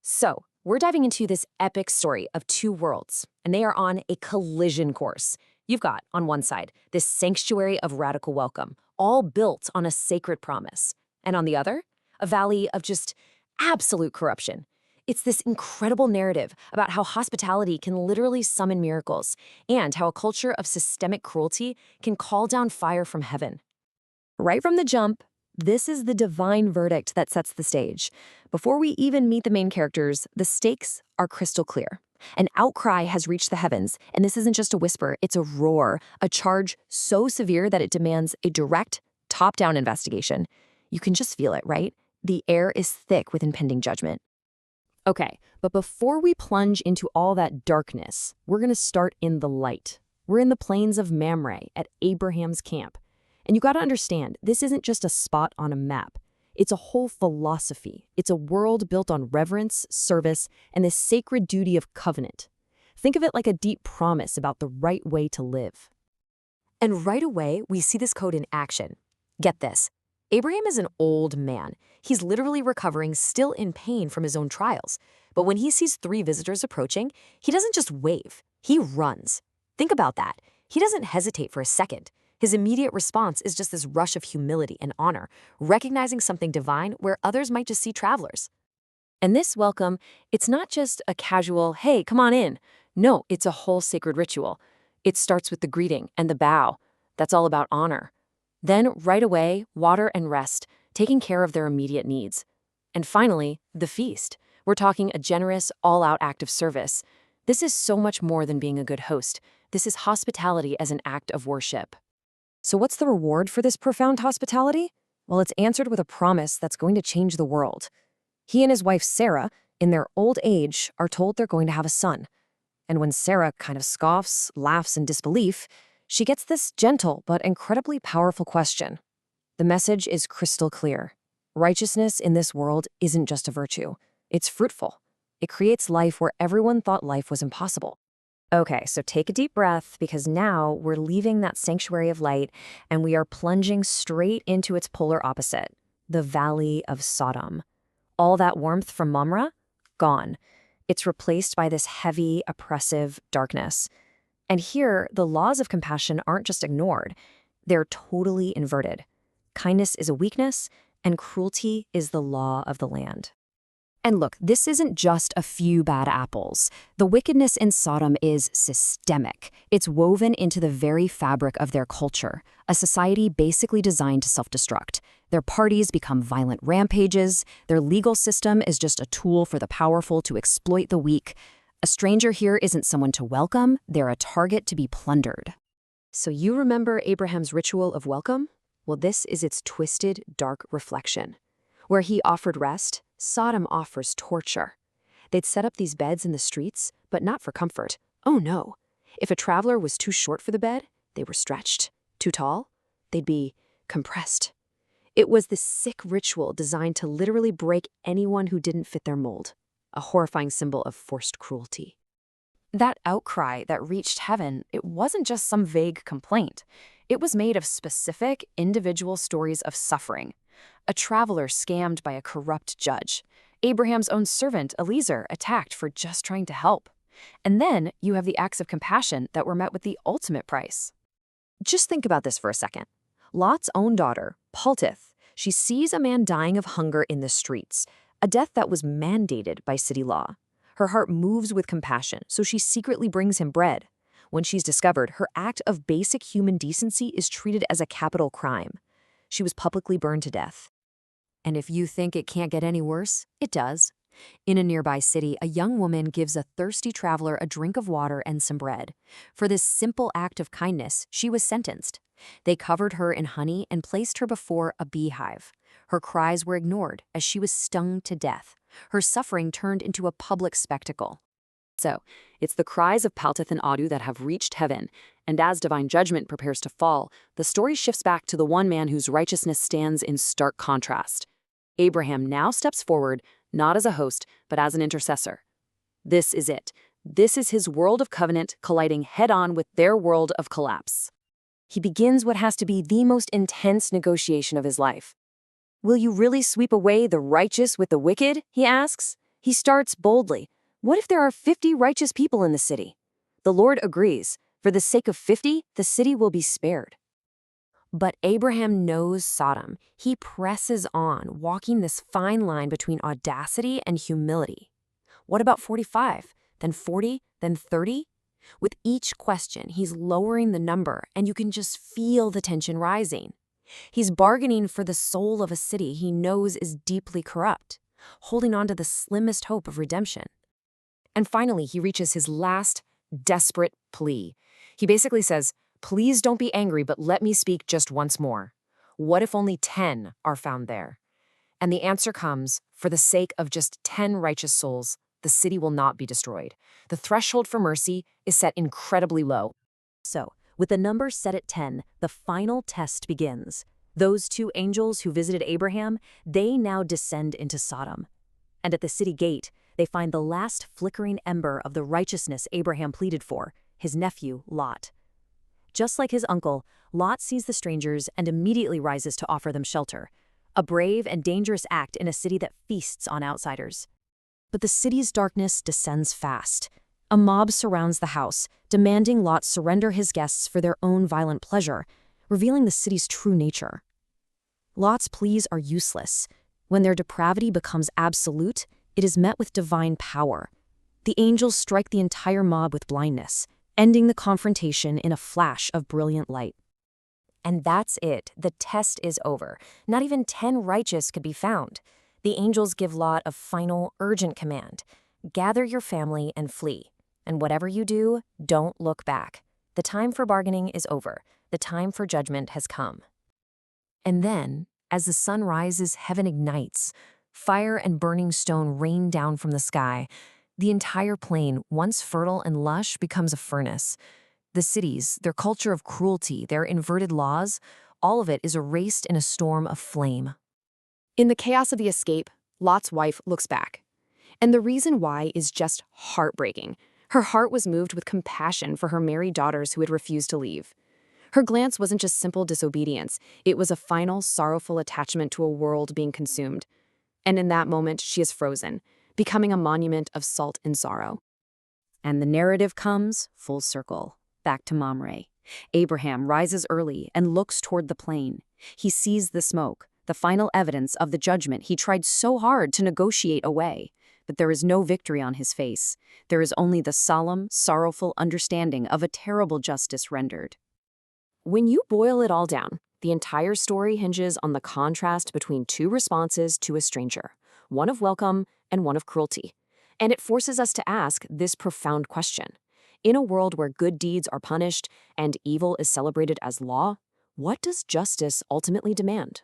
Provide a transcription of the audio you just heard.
So, we're diving into this epic story of two worlds, and they are on a collision course. You've got, on one side, this sanctuary of radical welcome, all built on a sacred promise. And on the other, a valley of just absolute corruption. It's this incredible narrative about how hospitality can literally summon miracles, and how a culture of systemic cruelty can call down fire from heaven. Right from the jump, this is the divine verdict that sets the stage. Before we even meet the main characters, the stakes are crystal clear. An outcry has reached the heavens, and this isn't just a whisper, it's a roar, a charge so severe that it demands a direct, top-down investigation. You can just feel it, right? The air is thick with impending judgment. Okay, but before we plunge into all that darkness, we're going to start in the light. We're in the plains of Mamre at Abraham's camp. And you got to understand, this isn't just a spot on a map. It's a whole philosophy. It's a world built on reverence, service, and the sacred duty of covenant. Think of it like a deep promise about the right way to live. And right away, we see this code in action. Get this. Abraham is an old man. He's literally recovering, still in pain from his own trials. But when he sees three visitors approaching, he doesn't just wave. He runs. Think about that. He doesn't hesitate for a second. His immediate response is just this rush of humility and honor, recognizing something divine where others might just see travelers. And this welcome, it's not just a casual, hey, come on in. No, it's a whole sacred ritual. It starts with the greeting and the bow. That's all about honor. Then, right away, water and rest, taking care of their immediate needs. And finally, the feast. We're talking a generous, all-out act of service. This is so much more than being a good host. This is hospitality as an act of worship. So what's the reward for this profound hospitality? Well, it's answered with a promise that's going to change the world. He and his wife Sarah, in their old age, are told they're going to have a son. And when Sarah kind of scoffs, laughs in disbelief, she gets this gentle but incredibly powerful question. The message is crystal clear. Righteousness in this world isn't just a virtue. It's fruitful. It creates life where everyone thought life was impossible. Okay, so take a deep breath, because now we're leaving that sanctuary of light and we are plunging straight into its polar opposite, the Valley of Sodom. All that warmth from Mamre? Gone. It's replaced by this heavy, oppressive darkness. And here, the laws of compassion aren't just ignored. They're totally inverted. Kindness is a weakness, and cruelty is the law of the land. And look, this isn't just a few bad apples. The wickedness in Sodom is systemic. It's woven into the very fabric of their culture, a society basically designed to self-destruct. Their parties become violent rampages. Their legal system is just a tool for the powerful to exploit the weak. A stranger here isn't someone to welcome, they're a target to be plundered. So you remember Abraham's ritual of welcome? Well, this is its twisted, dark reflection. Where he offered rest, Sodom offers torture. They'd set up these beds in the streets, but not for comfort. Oh no. If a traveler was too short for the bed, they were stretched. Too tall? They'd be compressed. It was this sick ritual designed to literally break anyone who didn't fit their mold. A horrifying symbol of forced cruelty. That outcry that reached heaven, it wasn't just some vague complaint. It was made of specific, individual stories of suffering. A traveler scammed by a corrupt judge. Abraham's own servant, Eliezer, attacked for just trying to help. And then you have the acts of compassion that were met with the ultimate price. Just think about this for a second. Lot's own daughter, Paltith, she sees a man dying of hunger in the streets, a death that was mandated by city law. Her heart moves with compassion, so she secretly brings him bread. When she's discovered, her act of basic human decency is treated as a capital crime. She was publicly burned to death. And if you think it can't get any worse, it does. In a nearby city, a young woman gives a thirsty traveler a drink of water and some bread. For this simple act of kindness, she was sentenced. They covered her in honey and placed her before a beehive. Her cries were ignored as she was stung to death. Her suffering turned into a public spectacle. So, it's the cries of Paltith and Adu that have reached heaven, and as divine judgment prepares to fall, the story shifts back to the one man whose righteousness stands in stark contrast. Abraham now steps forward, not as a host, but as an intercessor. This is it. This is his world of covenant colliding head-on with their world of collapse. He begins what has to be the most intense negotiation of his life. Will you really sweep away the righteous with the wicked? He asks. He starts boldly. What if there are 50 righteous people in the city? The Lord agrees. For the sake of 50, the city will be spared. But Abraham knows Sodom. He presses on, walking this fine line between audacity and humility. What about 45? Then 40? Then 30? With each question, he's lowering the number, and you can just feel the tension rising. He's bargaining for the soul of a city he knows is deeply corrupt, holding on to the slimmest hope of redemption. And finally, he reaches his last, desperate plea. He basically says, "Please don't be angry, but let me speak just once more. What if only 10 are found there?" And the answer comes, for the sake of just 10 righteous souls, the city will not be destroyed. The threshold for mercy is set incredibly low. So, with the number set at 10, the final test begins. Those two angels who visited Abraham, they now descend into Sodom. And at the city gate, they find the last flickering ember of the righteousness Abraham pleaded for, his nephew, Lot. Just like his uncle, Lot sees the strangers and immediately rises to offer them shelter, a brave and dangerous act in a city that feasts on outsiders. But the city's darkness descends fast. A mob surrounds the house, demanding Lot surrender his guests for their own violent pleasure, revealing the city's true nature. Lot's pleas are useless. When their depravity becomes absolute, it is met with divine power. The angels strike the entire mob with blindness, ending the confrontation in a flash of brilliant light. And that's it. The test is over. Not even 10 righteous could be found. The angels give Lot a final, urgent command. Gather your family and flee. And whatever you do, don't look back. The time for bargaining is over. The time for judgment has come. And then, as the sun rises, heaven ignites. Fire and burning stone rain down from the sky. The entire plain, once fertile and lush, becomes a furnace. The cities, their culture of cruelty, their inverted laws, all of it is erased in a storm of flame. In the chaos of the escape, Lot's wife looks back. And the reason why is just heartbreaking. Her heart was moved with compassion for her married daughters who had refused to leave. Her glance wasn't just simple disobedience, it was a final, sorrowful attachment to a world being consumed. And in that moment, she is frozen, becoming a monument of salt and sorrow. And the narrative comes full circle, back to Mamre. Abraham rises early and looks toward the plain. He sees the smoke, the final evidence of the judgment he tried so hard to negotiate away. But there is no victory on his face. There is only the solemn, sorrowful understanding of a terrible justice rendered. When you boil it all down, the entire story hinges on the contrast between two responses to a stranger, one of welcome and one of cruelty. And it forces us to ask this profound question. In a world where good deeds are punished and evil is celebrated as law, what does justice ultimately demand?